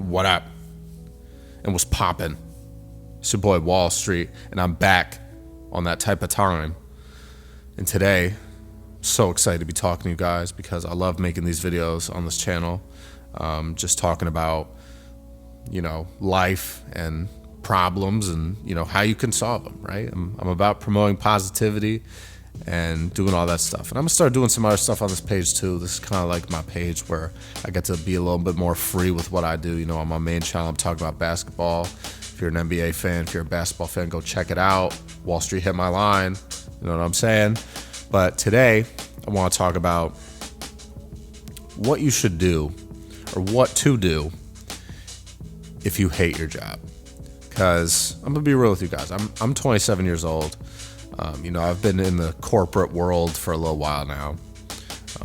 What up? And what's poppin'? It's your boy Wall Street, and I'm back on that type of time. And today, I'm so excited to be talking to you guys because I love making these videos on this channel. Just talking about, life and problems and, how you can solve them, right? I'm about promoting positivity and doing all that stuff. And I'm gonna start doing some other stuff on this page too. This is kind of like my page where I get to be a little bit more free with what I do. On my main channel, I'm talking about basketball. If you're an NBA fan, if you're a basketball fan, go check it out. Wall Street Hit My Line. You know what I'm saying? But today, I want to talk about what you should do or what to do if you hate your job. Because I'm gonna be real with you guys. I'm 27 years old. I've been in the corporate world for a little while now.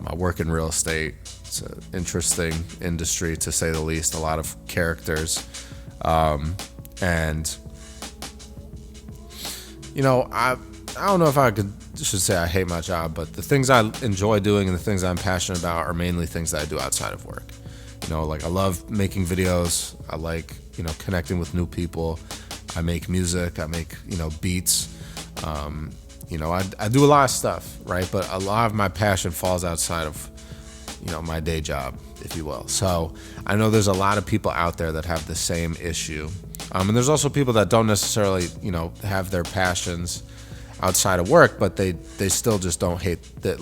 I work in real estate. It's an interesting industry, to say the least. A lot of characters. I don't know if I should say I hate my job, but the things I enjoy doing and the things I'm passionate about are mainly things that I do outside of work. I love making videos. I like, connecting with new people. I make music. I make, beats. I do a lot of stuff, right? But a lot of my passion falls outside of, my day job, if you will. So I know there's a lot of people out there that have the same issue. And there's also people that don't necessarily, have their passions outside of work, but they still just don't hate that.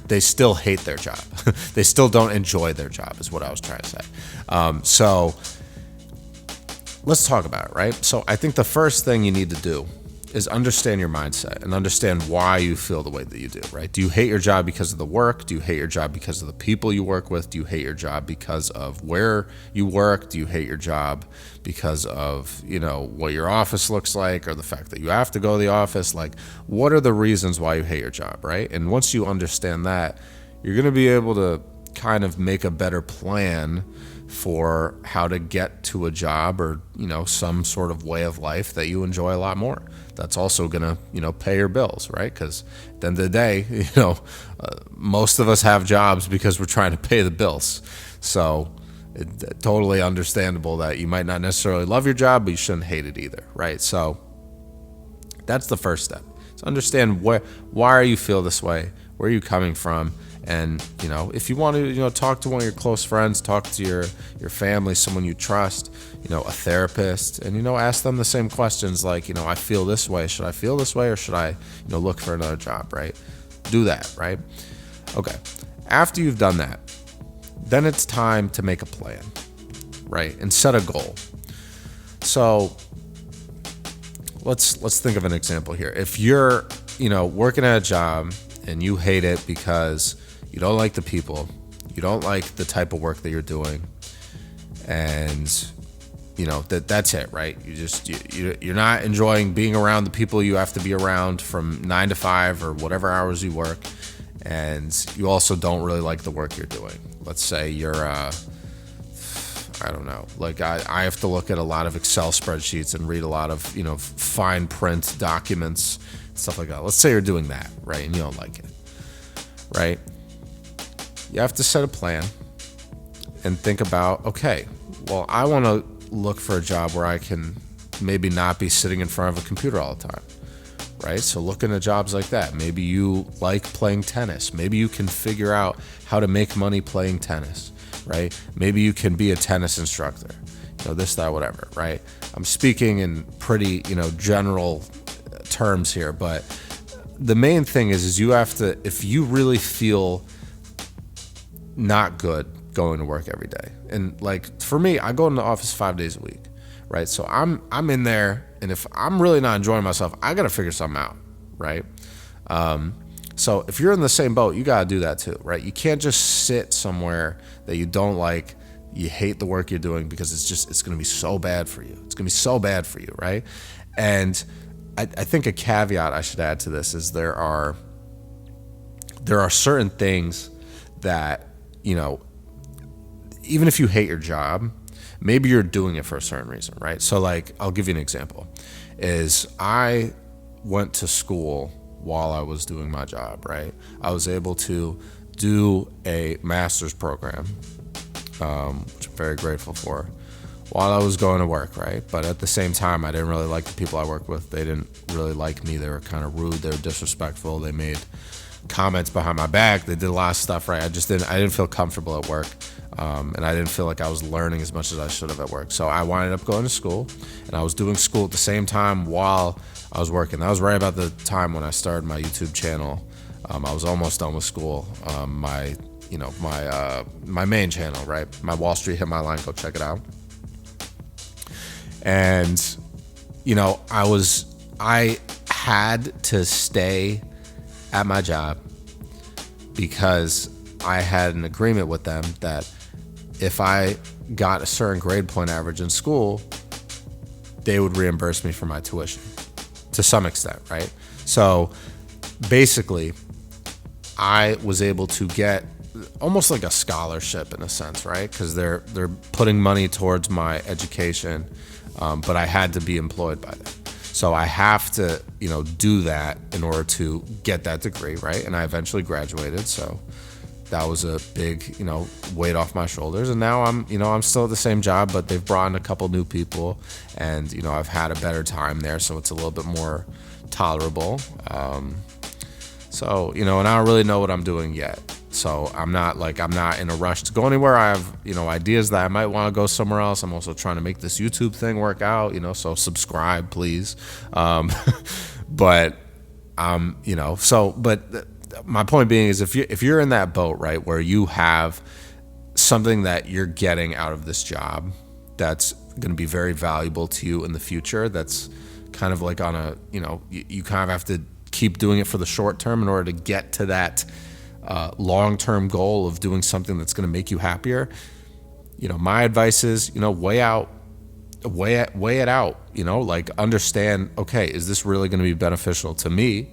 They still hate their job. They still don't enjoy their job is what I was trying to say. So let's talk about it, right? So I think the first thing you need to do is understand your mindset and understand why you feel the way that you do, right? Do you hate your job because of the work? Do you hate your job because of the people you work with? Do you hate your job because of where you work? Do you hate your job because of, what your office looks like or the fact that you have to go to the office? Like, what are the reasons why you hate your job, right? And once you understand that, you're going to be able to kind of make a better plan for how to get to a job or, some sort of way of life that you enjoy a lot more. That's also going to, pay your bills, right? Because at the end of the day, most of us have jobs because we're trying to pay the bills. So it's totally understandable that you might not necessarily love your job, but you shouldn't hate it either, right? So that's the first step. So understand why you feel this way, where are you coming from, and if you want to talk to one of your close friends, talk to your family, someone you trust, a therapist, and ask them the same questions like, I feel this way. Should I feel this way or should I look for another job, right? Do that, right? Okay. After you've done that, then it's time to make a plan, right? And set a goal. So let's think of an example here. If you're working at a job and you hate it because you don't like the people, you don't like the type of work that you're doing, and that's it, right? You're not enjoying being around the people you have to be around from 9 to 5 or whatever hours you work, and you also don't really like the work you're doing. Let's say you're I don't know, like I have to look at a lot of Excel spreadsheets and read a lot of fine print documents, stuff like that. Let's say you're doing that, right? And you don't like it, right? You have to set a plan and think about, okay, well, I want to look for a job where I can maybe not be sitting in front of a computer all the time, right? So look into jobs like that. Maybe you like playing tennis. Maybe you can figure out how to make money playing tennis, right? Maybe you can be a tennis instructor, this, that, whatever, right? I'm speaking in pretty, general terms here, but the main thing is you have to, if you really feel not good going to work every day. And like for me, I go in the office 5 days a week, right? So I'm in there, and if I'm really not enjoying myself, I got to figure something out, right? So if you're in the same boat, you got to do that too, right? You can't just sit somewhere that you don't like, you hate the work you're doing, because it's going to be so bad for you. It's going to be so bad for you, right? And I think a caveat I should add to this is there are certain things that, even if you hate your job, maybe you're doing it for a certain reason, right? So like, I'll give you an example, is I went to school while I was doing my job, right? I was able to do a master's program, which very grateful for while I was going to work, right? But at the same time, I didn't really like the people I worked with. They didn't really like me. They were kind of rude. They were disrespectful. They made comments behind my back. They did a lot of stuff, right? I didn't feel comfortable at work. And I didn't feel like I was learning as much as I should have at work. So I wound up going to school, and I was doing school at the same time while I was working. That was right about the time when I started my YouTube channel. I was almost done with school. My main channel, right? My Wall Street Hit My Line. Go check it out. And I had to stay at my job because I had an agreement with them that if I got a certain grade point average in school, they would reimburse me for my tuition to some extent, right? So basically, I was able to get almost like a scholarship in a sense, right? Because they're putting money towards my education, but I had to be employed by them. So I have to, do that in order to get that degree, right? And I eventually graduated, so that was a big, weight off my shoulders. And now I'm still at the same job, but they've brought in a couple new people, and I've had a better time there, so it's a little bit more tolerable. So and I don't really know what I'm doing yet. So I'm not in a rush to go anywhere. I have, ideas that I might want to go somewhere else. I'm also trying to make this YouTube thing work out, so subscribe, please. But my point being is if you're in that boat, right, where you have something that you're getting out of this job that's going to be very valuable to you in the future, that's kind of like on a, you kind of have to keep doing it for the short term in order to get to that long-term goal of doing something that's going to make you happier. My advice is, weigh it out, understand, okay, is this really going to be beneficial to me,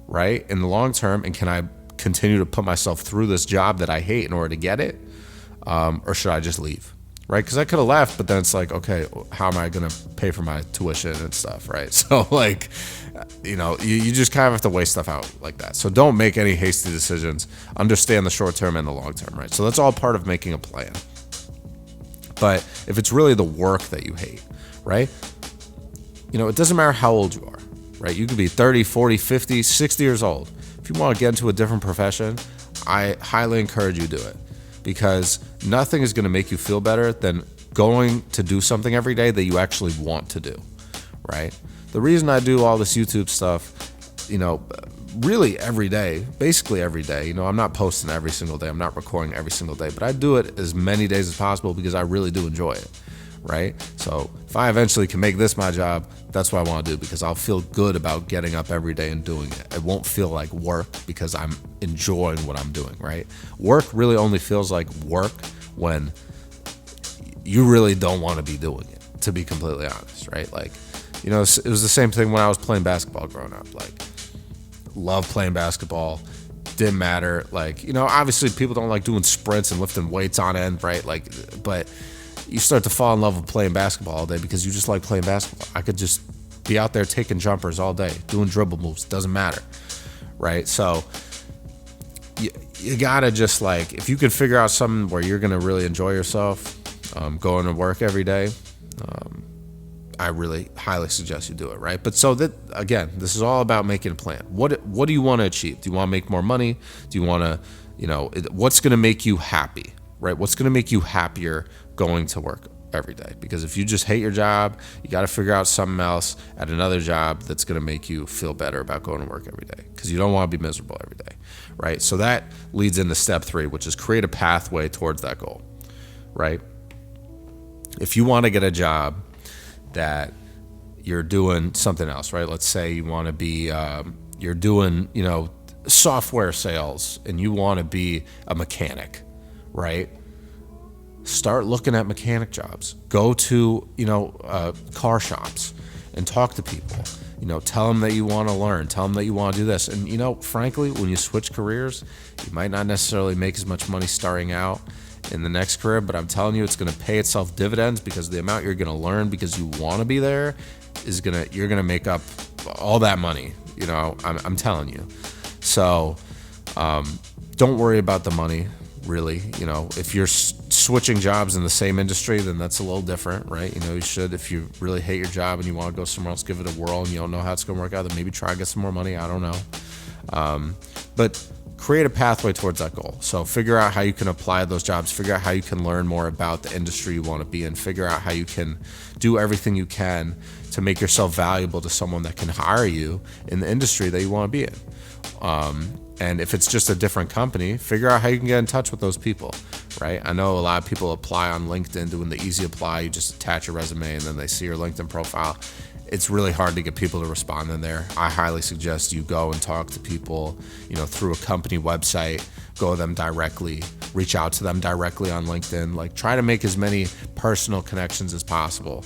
right, in the long term? And can I continue to put myself through this job that I hate in order to get it? Or should I just leave, right? Because I could have left, but then it's like, okay, how am I going to pay for my tuition and stuff, right? So you just kind of have to weigh stuff out like that. So don't make any hasty decisions. Understand the short term and the long term, right? So that's all part of making a plan. But if it's really the work that you hate, right? It doesn't matter how old you are, right? You could be 30, 40, 50, 60 years old. If you want to get into a different profession, I highly encourage you to do it, because nothing is going to make you feel better than going to do something every day that you actually want to do, right? The reason I do all this YouTube stuff, really every day, basically every day, I'm not posting every single day, I'm not recording every single day, but I do it as many days as possible because I really do enjoy it, right? So if I eventually can make this my job, that's what I want to do, because I'll feel good about getting up every day and doing it. It won't feel like work because I'm enjoying what I'm doing, right? Work really only feels like work when you really don't want to be doing it, to be completely honest, right? It was the same thing when I was playing basketball growing up. Love playing basketball. Didn't matter. Obviously people don't like doing sprints and lifting weights on end, right? But you start to fall in love with playing basketball all day because you just like playing basketball. I could just be out there taking jumpers all day, doing dribble moves. Doesn't matter, right? So you gotta just if you can figure out something where you're gonna really enjoy yourself, going to work every day, I really highly suggest you do it, right? But so that, again, this is all about making a plan. What do you want to achieve? Do you want to make more money? Do you want to, what's going to make you happy, right? What's going to make you happier going to work every day? Because if you just hate your job, you got to figure out something else at another job that's going to make you feel better about going to work every day, because you don't want to be miserable every day, right? So that leads into step 3, which is create a pathway towards that goal, right? If you want to get a job that you're doing something else, right? Let's say you want to be, you're doing, software sales, and you want to be a mechanic, right? Start looking at mechanic jobs. Go to, car shops and talk to people. Tell them that you want to learn. Tell them that you want to do this. And, frankly, when you switch careers, you might not necessarily make as much money starting out in the next career, but I'm telling you, it's going to pay itself dividends, because the amount you're going to learn because you want to be there you're going to make up all that money. I'm telling you. So don't worry about the money, really. If you're switching jobs in the same industry, then that's a little different, right? You should, if you really hate your job and you want to go somewhere else, give it a whirl, and you don't know how it's going to work out, then maybe try to get some more money. I don't know. But create a pathway towards that goal. So figure out how you can apply those jobs, figure out how you can learn more about the industry you want to be in, figure out how you can do everything you can to make yourself valuable to someone that can hire you in the industry that you want to be in. And if it's just a different company, figure out how you can get in touch with those people, right? I know a lot of people apply on LinkedIn doing the easy apply. You just attach your resume and then they see your LinkedIn profile. It's really hard to get people to respond in there. I highly suggest you go and talk to people, through a company website, go to them directly, reach out to them directly on LinkedIn. Like, try to make as many personal connections as possible,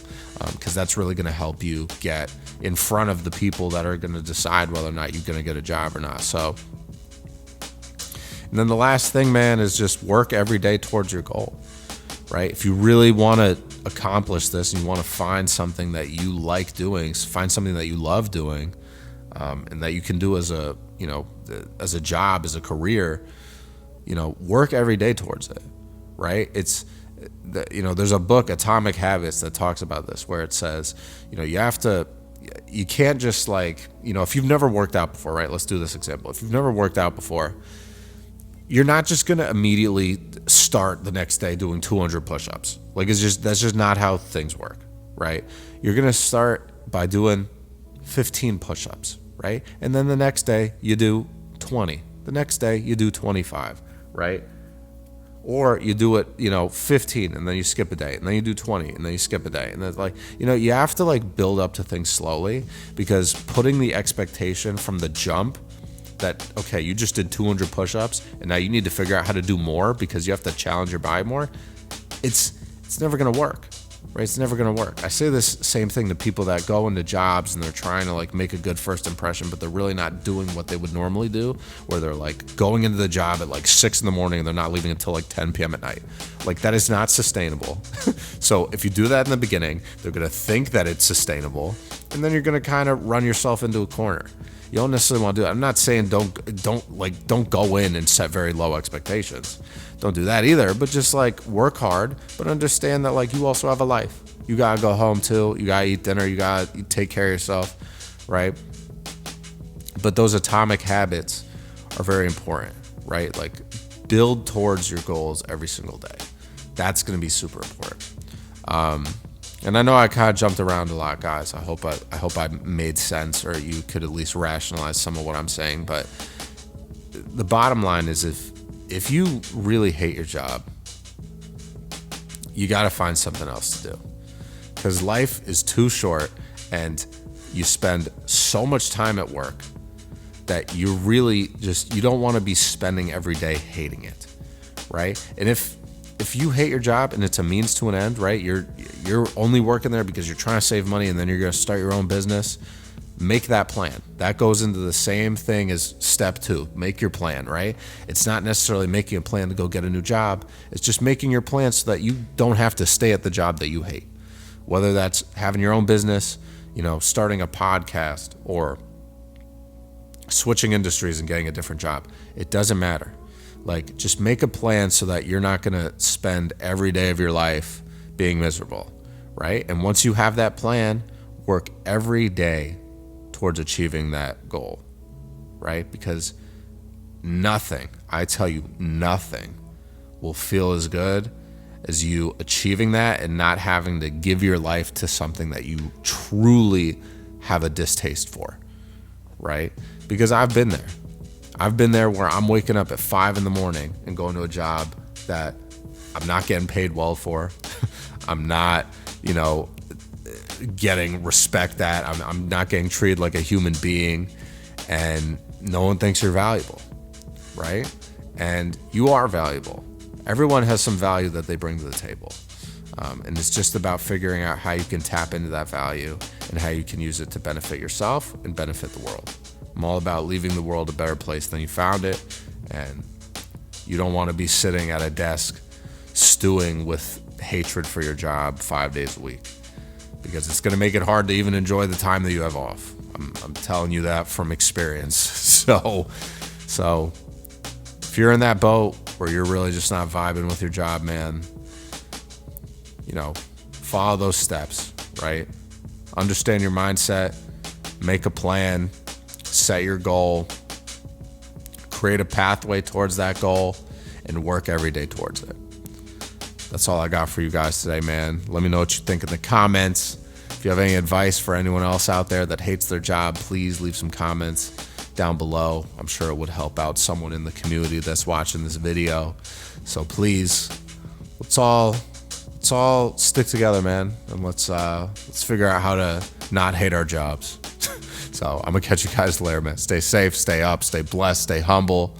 because that's really going to help you get in front of the people that are going to decide whether or not you're going to get a job or not. So, and then the last thing, man, is just work every day towards your goal, right? If you really want to accomplish this and you want to find something that you like doing, find something that you love doing, and that you can do as a job, as a career, work every day towards it, right? There's a book, Atomic Habits, that talks about this, where it says, you can't just if you've never worked out before, right? Let's do this example. If you've never worked out before, you're not just going to immediately start the next day doing 200 push-ups. That's just not how things work, right? You're going to start by doing 15 push-ups, right? And then the next day you do 20. The next day you do 25, right? Or you do it, 15, and then you skip a day, and then you do 20, and then you skip a day. And then you have to build up to things slowly, because putting the expectation from the jump that, okay, you just did 200 push-ups and now you need to figure out how to do more because you have to challenge your body more, it's never going to work, right? It's never going to work. I say this same thing to people that go into jobs and they're trying to make a good first impression, but they're really not doing what they would normally do, where they're going into the job at 6 in the morning and they're not leaving until 10 p.m. at night. That is not sustainable. So if you do that in the beginning, they're going to think that it's sustainable, and then you're going to kind of run yourself into a corner. You don't necessarily want to do it. I'm not saying don't go in and set very low expectations. Don't do that either. But just work hard, but understand that you also have a life. You gotta go home too. You gotta eat dinner. You gotta take care of yourself, right? But those atomic habits are very important, right? Build towards your goals every single day. That's gonna be super important. And I know I kind of jumped around a lot, guys. I hope I made sense, or you could at least rationalize some of what I'm saying. But the bottom line is, if you really hate your job, you got to find something else to do, because life is too short, and you spend so much time at work that you really you don't want to be spending every day hating it, right? And if you hate your job and it's a means to an end, right? You're only working there because you're trying to save money and then you're going to start your own business. Make that plan. That goes into the same thing as step 2. Make your plan, right? It's not necessarily making a plan to go get a new job. It's just making your plan so that you don't have to stay at the job that you hate. Whether that's having your own business, starting a podcast, or switching industries and getting a different job. It doesn't matter. Just make a plan so that you're not going to spend every day of your life being miserable, right? And once you have that plan, work every day towards achieving that goal, right? Because nothing, I tell you, nothing will feel as good as you achieving that and not having to give your life to something that you truly have a distaste for, right? Because I've been there. I've been there where I'm waking up at 5 in the morning and going to a job that I'm not getting paid well for. I'm not, getting respect at. I'm not getting treated like a human being, and no one thinks you're valuable, right? And you are valuable. Everyone has some value that they bring to the table. And it's just about figuring out how you can tap into that value and how you can use it to benefit yourself and benefit the world. I'm all about leaving the world a better place than you found it, and you don't want to be sitting at a desk stewing with hatred for your job 5 days a week, because it's going to make it hard to even enjoy the time that you have off. I'm telling you that from experience. So if you're in that boat where you're really just not vibing with your job, man, follow those steps, right? Understand your mindset, make a plan, set your goal, create a pathway towards that goal, and work every day towards it. That's all I got for you guys today, man. Let me know what you think in the comments. If you have any advice for anyone else out there that hates their job, please leave some comments down below. I'm sure it would help out someone in the community that's watching this video. So please, let's all stick together, man, and let's figure out how to not hate our jobs. So I'm gonna catch you guys later, man. Stay safe, stay up, stay blessed, stay humble,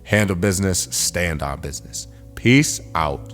handle business, stand on business. Peace out.